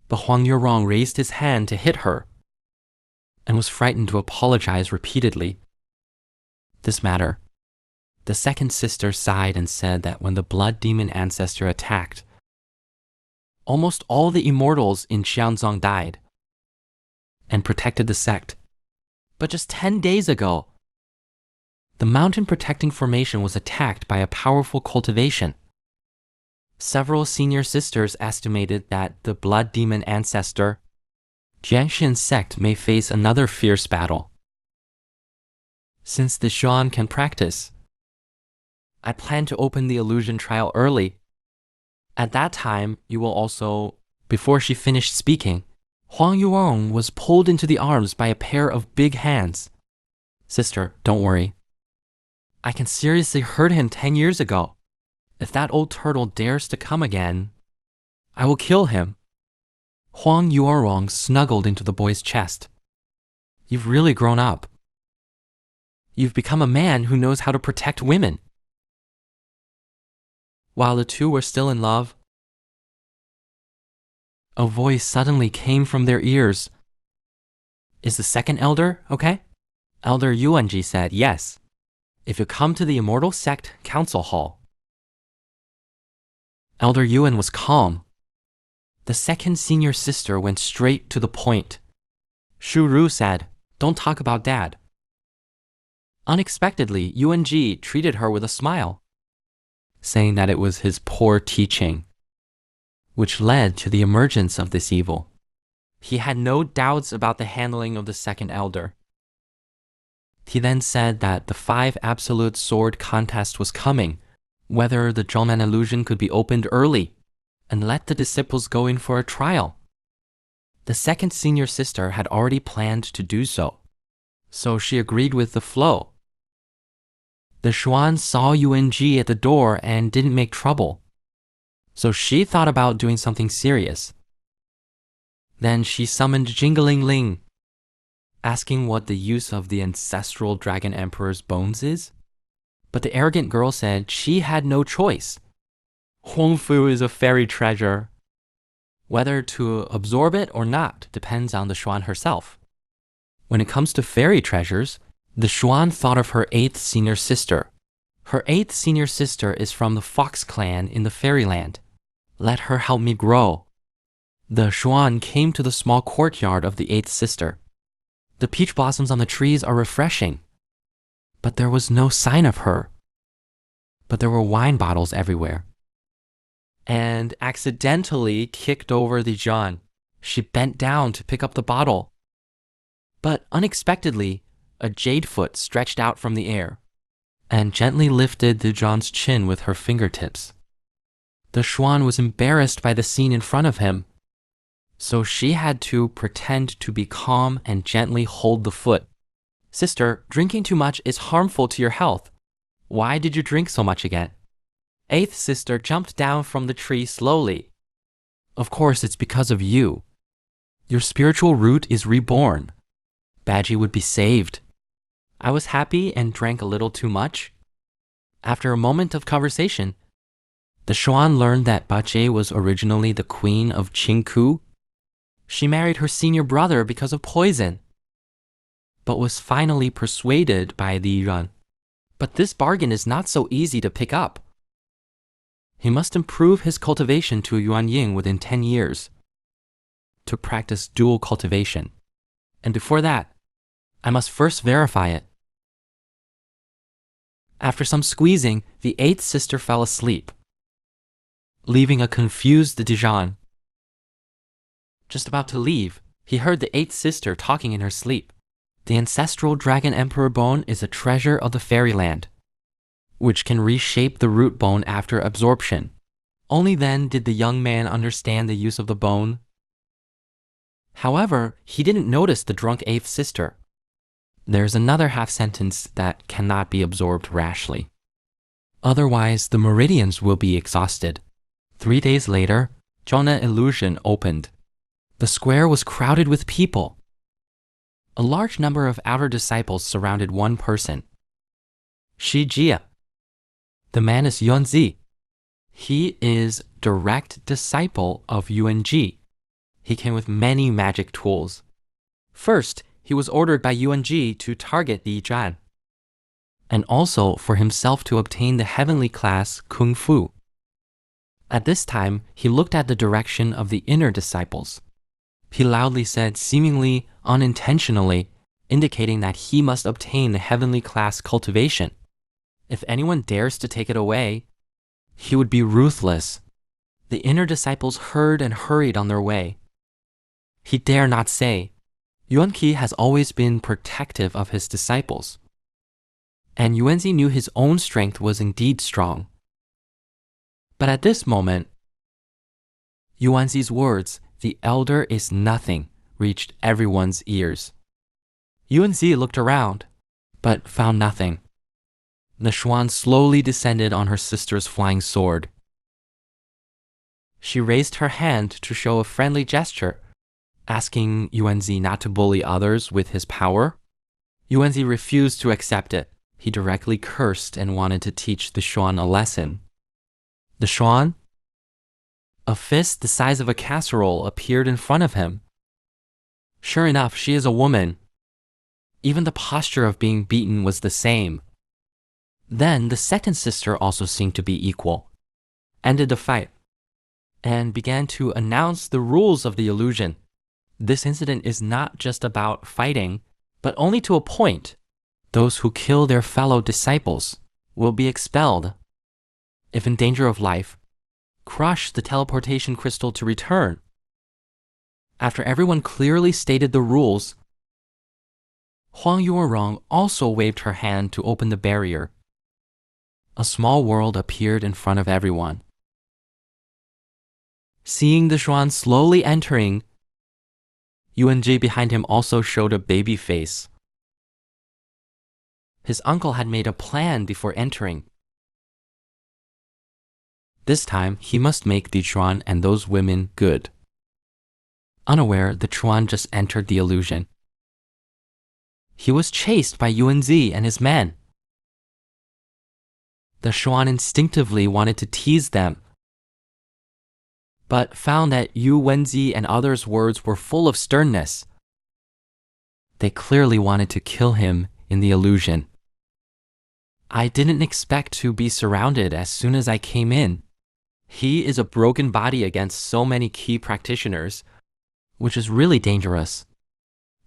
but Huang Yurong raised his hand to hit her and was frightened to apologize repeatedly. This matter, the second sister sighed and said that when the blood demon ancestor attacked, almost all the immortals in Xianzong died and protected the sect. But just 10 days ago, the mountain protecting formation was attacked by a powerful cultivation. Several senior sisters estimated that the blood demon ancestor, Jianshin sect, may face another fierce battle. Since the Xuan can practice, I plan to open the illusion trial early. At that time, you will also... Before she finished speaking, Huang Yuong was pulled into the arms by a pair of big hands. Sister, don't worry. I can seriously hurt him 10 years ago. If that old turtle dares to come again, I will kill him. Huang Yuorong snuggled into the boy's chest. You've really grown up. You've become a man who knows how to protect women. While the two were still in love, a voice suddenly came from their ears. Is the second elder okay? Elder Yuanji said, yes, if you come to the Immortal Sect Council Hall. Elder Yuan was calm. The second senior sister went straight to the point. Shu Ru said, don't talk about Dad. Unexpectedly, Yuanji treated her with a smile, saying that it was his poor teaching which led to the emergence of this evil. He had no doubts about the handling of the second elder. He then said that the 5 absolute sword contest was coming, whether the Zhongman illusion could be opened early, and let the disciples go in for a trial. The second senior sister had already planned to do so, so she agreed with the flow. The Xuan saw Yuanji at the door and didn't make trouble, so she thought about doing something serious. Then she summoned Jingling Ling, asking what the use of the ancestral Dragon Emperor's bones is. But the arrogant girl said she had no choice. Hongfu is a fairy treasure. Whether to absorb it or not depends on the Xuan herself. When it comes to fairy treasures, the Xuan thought of her 8th senior sister. Her 8th senior sister is from the Fox clan in the fairyland. Let her help me grow. The Xuan came to the small courtyard of the 8th sister. The peach blossoms on the trees are refreshing, but there was no sign of her. But there were wine bottles everywhere. And accidentally kicked over the Zhan. She bent down to pick up the bottle. But unexpectedly, a jade foot stretched out from the air and gently lifted the Zhan's chin with her fingertips. The Xuan was embarrassed by the scene in front of him, so she had to pretend to be calm and gently hold the foot. Sister, drinking too much is harmful to your health. Why did you drink so much again? 8th sister jumped down from the tree slowly. Of course, it's because of you. Your spiritual root is reborn. Baji would be saved. I was happy and drank a little too much. After a moment of conversation, the Xuan learned that Baji was originally the queen of Qingku. She married her senior brother because of poison, but was finally persuaded by Li Yuan. But this bargain is not so easy to pick up. He must improve his cultivation to Yuan Ying within 10 years to practice dual cultivation. And before that, I must first verify it. After some squeezing, the 8th sister fell asleep, leaving a confused Dijon. Just about to leave, he heard the 8th sister talking in her sleep. The ancestral Dragon Emperor bone is a treasure of the fairyland, which can reshape the root bone after absorption. Only then did the young man understand the use of the bone. However, he didn't notice the drunk 8th sister. There's another half sentence that cannot be absorbed rashly. Otherwise, the meridians will be exhausted. 3 days later, Zhongnan Illusion opened. The square was crowded with people. A large number of outer disciples surrounded one person, Shi Jia. The man is Yuanzi. He is direct disciple of Yuanji. He came with many magic tools. First, he was ordered by Yuan-ji to target Li Zhan, and also for himself to obtain the heavenly class Kung Fu. At this time, he looked at the direction of the inner disciples. He loudly said, seemingly unintentionally, indicating that he must obtain the heavenly class cultivation. If anyone dares to take it away, he would be ruthless. The inner disciples heard and hurried on their way. He dare not say, Yuan Qi has always been protective of his disciples. And Yuanzi knew his own strength was indeed strong. But at this moment, Yuanzi's words, "The elder is nothing," reached everyone's ears. Yuanzi looked around, but found nothing. The Xuan slowly descended on her sister's flying sword. She raised her hand to show a friendly gesture, asking Yuanzi not to bully others with his power. Yuanzi refused to accept it. He directly cursed and wanted to teach the Xuan a lesson. The Xuan? A fist the size of a casserole appeared in front of him. Sure enough, she is a woman. Even the posture of being beaten was the same. Then the second sister also seemed to be equal, ended the fight, and began to announce the rules of the illusion. This incident is not just about fighting, but only to a point. Those who kill their fellow disciples will be expelled. If in danger of life, crush the teleportation crystal to return. After everyone clearly stated the rules, Huang Yuerong also waved her hand to open the barrier. A small world appeared in front of everyone. Seeing the Xuan slowly entering, Yuan-ji behind him also showed a baby face. His uncle had made a plan before entering. This time, he must make the Chuan and those women good. Unaware, the Chuan just entered the illusion. He was chased by Yuan-zi and his men. The Xuan instinctively wanted to tease them, but found that Yu Wenzi and others' words were full of sternness. They clearly wanted to kill him in the illusion. I didn't expect to be surrounded as soon as I came in. He is a broken body against so many key practitioners, which is really dangerous.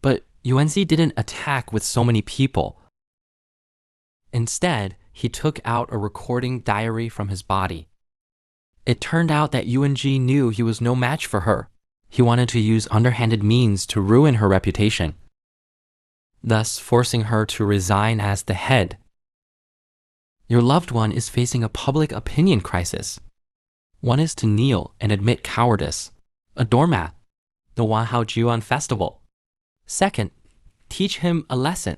But Yuanzi didn't attack with so many people. Instead, he took out a recording diary from his body. It turned out that Yuan-ji knew he was no match for her. He wanted to use underhanded means to ruin her reputation, thus forcing her to resign as the head. Your loved one is facing a public opinion crisis. One is to kneel and admit cowardice, a doormat, the Wanhao Juan festival. Second, teach him a lesson.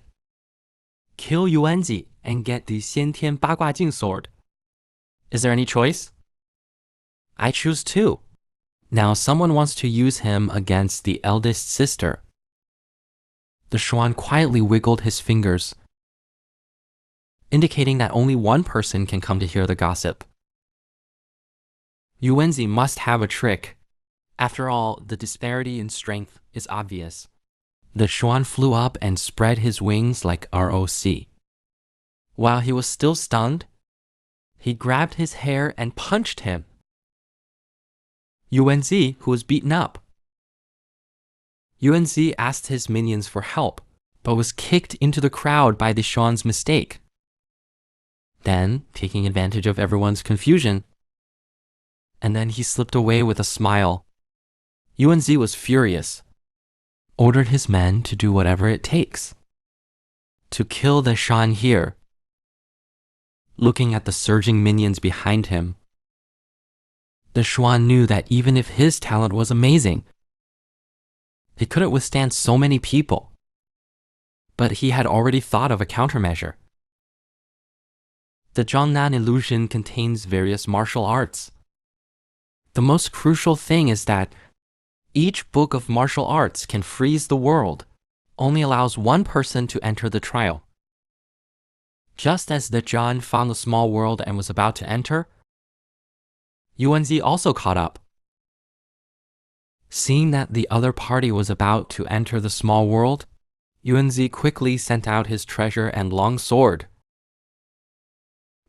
Kill Yuanzi and get the Xiantian Baguajing sword. Is there any choice? I choose two. Now someone wants to use him against the eldest sister. The Xuan quietly wiggled his fingers, indicating that only one person can come to hear the gossip. Yuanzi must have a trick. After all, the disparity in strength is obvious. The Xuan flew up and spread his wings like ROC. While he was still stunned, he grabbed his hair and punched him. Yuanzi, who was beaten up. Yuanzi asked his minions for help, but was kicked into the crowd by the Xuan's mistake. Then, taking advantage of everyone's confusion, and then he slipped away with a smile. Yuanzi was furious, ordered his men to do whatever it takes to kill the Shan here. Looking at the surging minions behind him, the Xuan knew that even if his talent was amazing, he couldn't withstand so many people. But he had already thought of a countermeasure. The Zhongnan illusion contains various martial arts. The most crucial thing is that each book of martial arts can freeze the world, only allows one person to enter the trial. Just as the Zhan found the small world and was about to enter, Yuanzi also caught up. Seeing that the other party was about to enter the small world, Yuanzi quickly sent out his treasure and long sword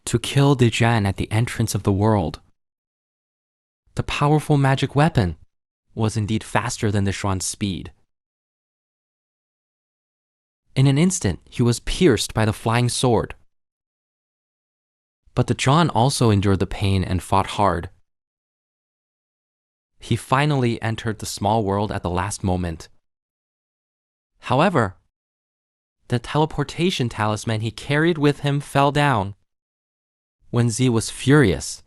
to kill Dejan at the entrance of the world. The powerful magic weapon was indeed faster than the Xuan's speed. In an instant, he was pierced by the flying sword. But the Zhuan also endured the pain and fought hard. He finally entered the small world at the last moment. However, the teleportation talisman he carried with him fell down. Wenzi was furious.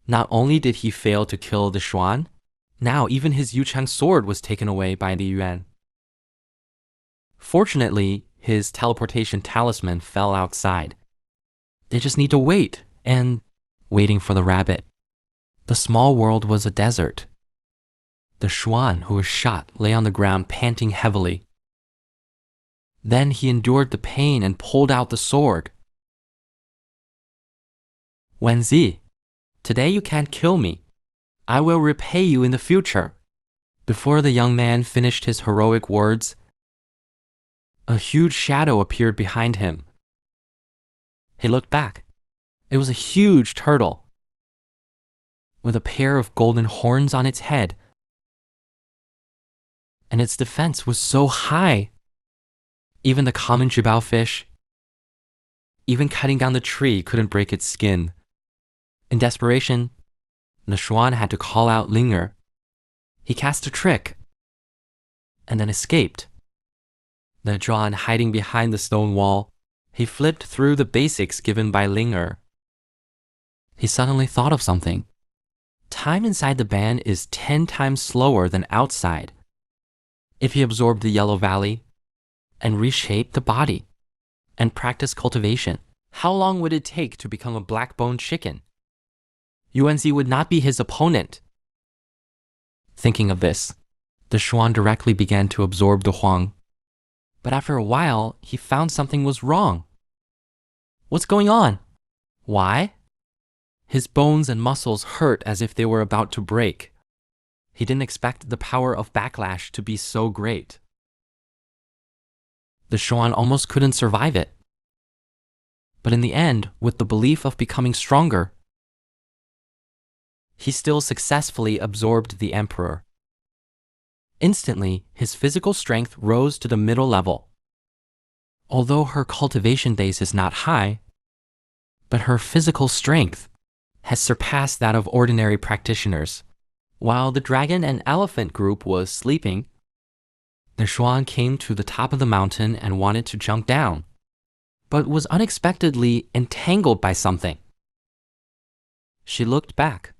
Not only did he fail to kill the Xuan, now even his Yuchang sword was taken away by the Yuan. Fortunately, his teleportation talisman fell outside. They just need to wait, and waiting for the rabbit. The small world was a desert. The Xuan who was shot lay on the ground panting heavily. Then he endured the pain and pulled out the sword. Wenzi, today you can't kill me. I will repay you in the future. Before the young man finished his heroic words, a huge shadow appeared behind him. He looked back. It was a huge turtle with a pair of golden horns on its head. And its defense was so high. Even the common jibao fish, even cutting down the tree couldn't break its skin. In desperation, the Xuan had to call out Linger. He cast a trick and then escaped. The Zhuan hiding behind the stone wall, he flipped through the basics given by Linger. He suddenly thought of something. Time inside the band is 10 times slower than outside. If he absorbed the Yellow Valley and reshaped the body and practiced cultivation, how long would it take to become a black-boned chicken? Yuanzi would not be his opponent. Thinking of this, the Xuan directly began to absorb the Huang. But after a while, he found something was wrong. What's going on? Why? His bones and muscles hurt as if they were about to break. He didn't expect the power of backlash to be so great. The Xuan almost couldn't survive it. But in the end, with the belief of becoming stronger, he still successfully absorbed the emperor. Instantly, his physical strength rose to the middle level. Although her cultivation base is not high, but her physical strength has surpassed that of ordinary practitioners. While the dragon and elephant group was sleeping, the Xuan came to the top of the mountain and wanted to jump down, but was unexpectedly entangled by something. She looked back.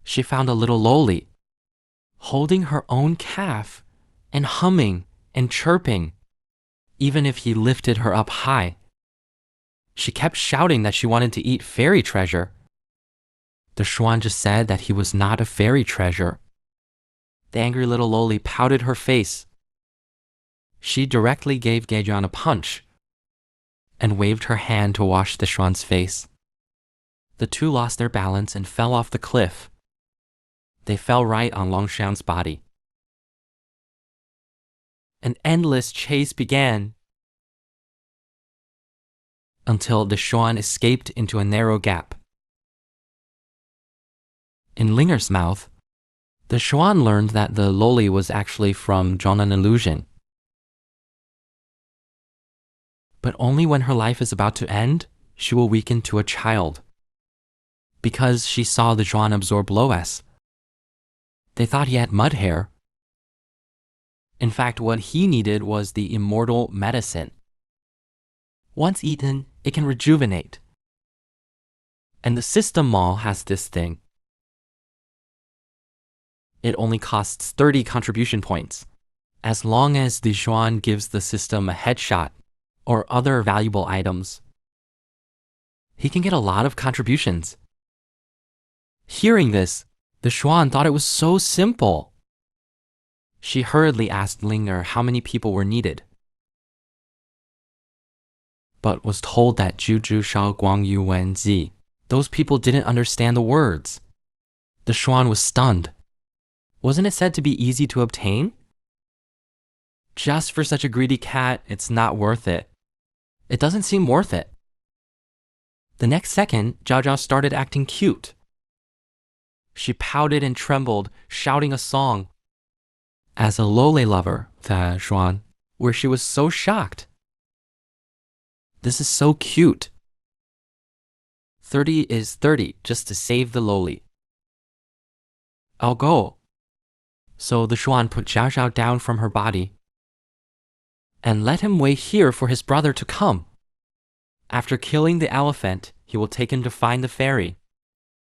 She found a little loli, holding her own calf and humming and chirping, even if he lifted her up high. She kept shouting that she wanted to eat fairy treasure. The Xuan just said that he was not a fairy treasure. The angry little loli pouted her face. She directly gave Gejuan a punch and waved her hand to wash the Xuan's face. The two lost their balance and fell off the cliff. They fell right on Longshan's body. An endless chase began until the Xuan escaped into a narrow gap. In Linger's mouth, the Xuan learned that the loli was actually from Zhonan illusion. But only when her life is about to end, she will weaken to a child. Because she saw the Zhuan absorb Loess. They thought he had mud hair. In fact, what he needed was the immortal medicine. Once eaten, it can rejuvenate. And the system mall has this thing. It only costs 30 contribution points. As long as the Zhuan gives the system a headshot or other valuable items, he can get a lot of contributions. Hearing this, the Xuan thought it was so simple. She hurriedly asked Linger how many people were needed, but was told that Juju Shao Guang Yu Wen Zi. Those people didn't understand the words. The Xuan was stunned. Wasn't it said to be easy to obtain? Just for such a greedy cat, it's not worth it. It doesn't seem worth it. The next second, Zhao Zhao started acting cute. She pouted and trembled, shouting a song. As a Lole lover, the Xuan, where she was so shocked. This is so cute. 30 is 30, just to save the Loli. I'll go. So the Xuan put Zhao Zhao down from her body and let him wait here for his brother to come. After killing the elephant, he will take him to find the fairy.